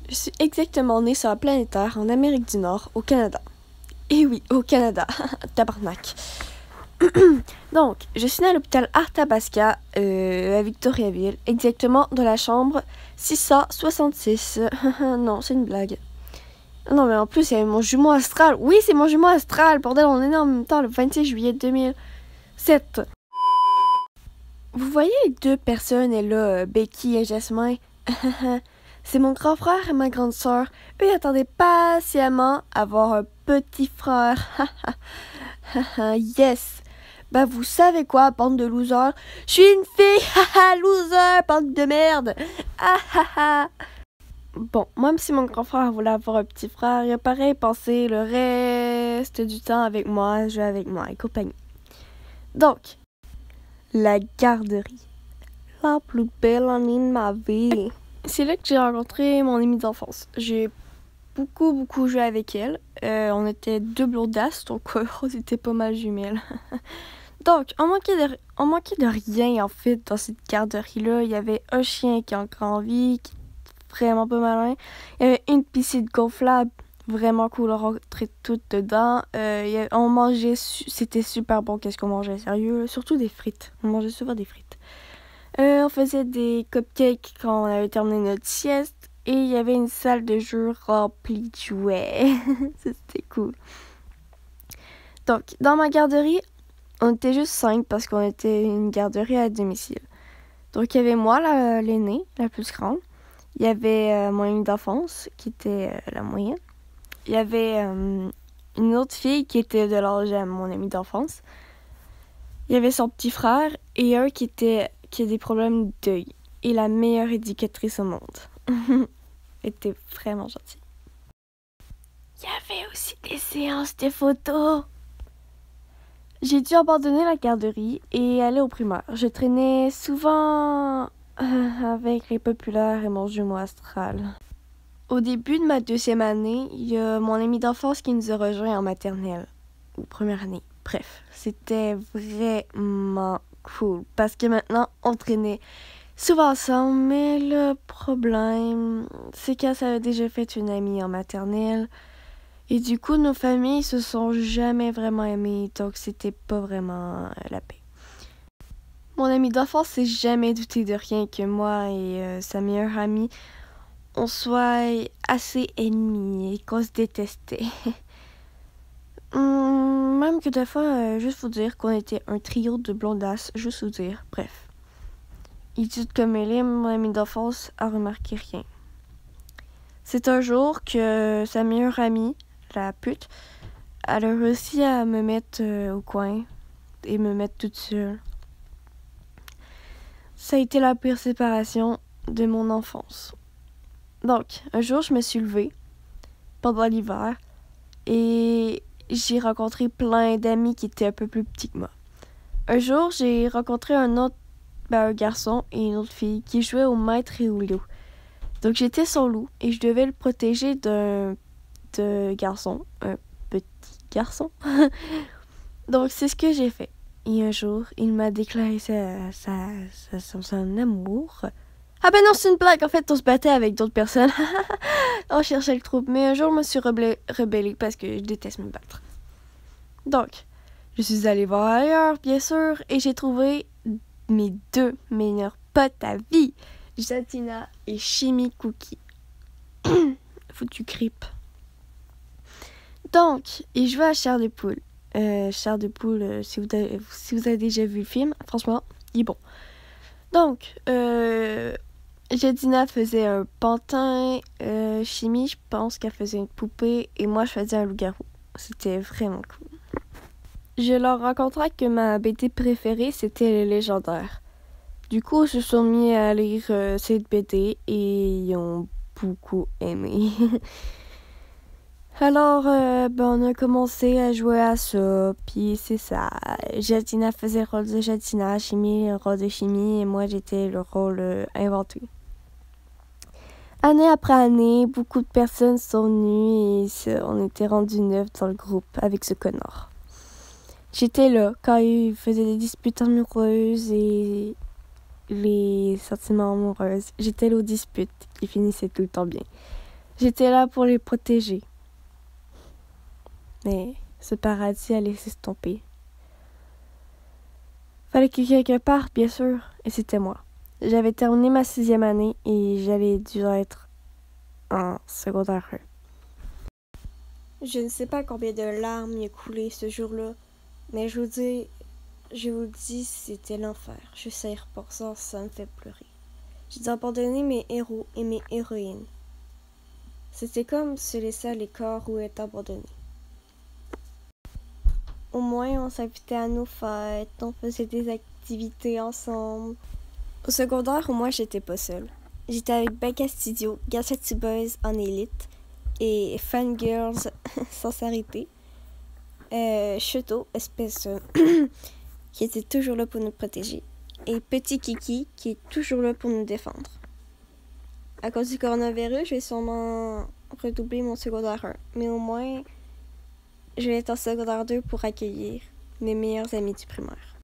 Je suis exactement née sur la planète Terre, en Amérique du Nord, au Canada. Et oui, au Canada. Tabarnak. Donc, je suis née à l'hôpital Arthabasca, à Victoriaville, exactement dans la chambre 666. Non, c'est une blague. Non, mais en plus, il y avait mon jumeau astral. Oui, c'est mon jumeau astral. Bordel, on est né en même temps, le 26 juillet 2007. Vous voyez les deux personnes, là, Becky et Jasmin? C'est mon grand frère et ma grande sœur. Eux attendaient patiemment avoir un petit frère. Yes! Bah, vous savez quoi, bande de losers? Je suis une fille! Loser! Bande de merde! Bon, même si mon grand frère voulait avoir un petit frère, il a pareil passé le reste du temps avec moi, jouer avec moi et compagnie. Donc, la garderie. La plus belle année de ma vie. C'est là que j'ai rencontré mon amie d'enfance. J'ai beaucoup joué avec elle. On était deux blondasses, donc on était pas mal jumelles. Donc, on manquait de rien, en fait, dans cette garderie-là. Il y avait un chien qui a encore envie, qui est vraiment pas malin. Il y avait une piscine gonflable, vraiment cool, on rentrait toutes dedans. On mangeait, c'était super bon, qu'est-ce qu'on mangeait, sérieux. Surtout des frites, on mangeait souvent des frites. On faisait des cupcakes quand on avait terminé notre sieste. Et il y avait une salle de jeu remplie de jouets. C'était cool. Donc, dans ma garderie, on était juste 5 parce qu'on était une garderie à domicile. Donc, il y avait moi, l'aînée, la plus grande. Il y avait mon amie d'enfance, qui était la moyenne. Il y avait une autre fille qui était de l'âge de mon amie d'enfance. Il y avait son petit frère et un qui a des problèmes d'œil. Et la meilleure éducatrice au monde. Était vraiment gentille. Il y avait aussi des séances de photos. J'ai dû abandonner la garderie et aller au primaire. Je traînais souvent avec les populaires et mon jumeau astral. Au début de ma 2e année, il y a mon ami d'enfance qui nous a rejoints en maternelle. Ou première année. Bref, c'était vraiment cool. Parce que maintenant, on traînait souvent ensemble, mais le problème, c'est qu'elle avait déjà fait une amie en maternelle. Et du coup, nos familles se sont jamais vraiment aimées, donc c'était pas vraiment la paix. Mon ami d'enfance s'est jamais douté de rien que moi et sa meilleure amie, on soit assez ennemis et qu'on se détestait. Même que des fois, juste vous dire qu'on était un trio de blondasses, juste vous dire, bref. Idiot comme elle est, mon amie d'enfance a remarqué rien. C'est un jour que sa meilleure amie, la pute, elle a réussi à me mettre au coin et me mettre toute seule. Ça a été la pire séparation de mon enfance. Donc, un jour, je me suis levée pendant l'hiver et j'ai rencontré plein d'amis qui étaient un peu plus petits que moi. Un jour, j'ai rencontré un garçon et une autre fille qui jouaient au maître et au loup. Donc j'étais son loup et je devais le protéger d'un garçon, un petit garçon. Donc c'est ce que j'ai fait. Et un jour, il m'a déclaré son amour. Ah ben non, c'est une blague. En fait, on se battait avec d'autres personnes. On cherchait le trouble. Mais un jour, je me suis rebellée parce que je déteste me battre. Donc, je suis allée voir ailleurs, bien sûr, et j'ai trouvé mes 2 meilleurs potes à vie, Jatina et Chimie Cookie. Foutu creep. Donc, ils jouaient à Chair de poule. Chair de poule, si vous avez déjà vu le film, franchement, il est bon. Donc, Jatina faisait un pantin, Chimie, je pense qu'elle faisait une poupée, et moi, je faisais un loup-garou. C'était vraiment cool. Je leur raconterai que ma BD préférée, c'était les légendaires. Du coup, ils se sont mis à lire cette BD et ils ont beaucoup aimé. Alors, on a commencé à jouer à ça, puis c'est ça. Jatina faisait le rôle de Jatina, Chimie le rôle de Chimie, et moi j'étais le rôle inventé. Année après année, beaucoup de personnes sont venues et on était rendus 9 dans le groupe avec ce connard. J'étais là quand il faisait des disputes amoureuses et les sentiments amoureux. J'étais là aux disputes qui finissaient tout le temps bien. J'étais là pour les protéger. Mais ce paradis allait s'estomper. Fallait que quelqu'un parte, bien sûr, et c'était moi. J'avais terminé ma 6e année et j'allais dû être en secondaire 1. Je ne sais pas combien de larmes y a coulé ce jour-là, mais je vous le dis, c'était l'enfer. Je sais pour ça me fait pleurer. J'ai dû abandonner mes héros et mes héroïnes. C'était comme se laisser à l'écart ou être abandonné. Au moins, on s'invitait à nos fêtes, on faisait des activités ensemble. Au secondaire, au moins, j'étais pas seule. J'étais avec Becca Studio, Gadgety Boys en élite et Fangirls sans s'arrêter. Chuto, espèce qui était toujours là pour nous protéger. Et Petit Kiki, qui est toujours là pour nous défendre. À cause du coronavirus, je vais sûrement redoubler mon secondaire 1. Mais au moins, je vais être en secondaire 2 pour accueillir mes meilleurs amis du primaire.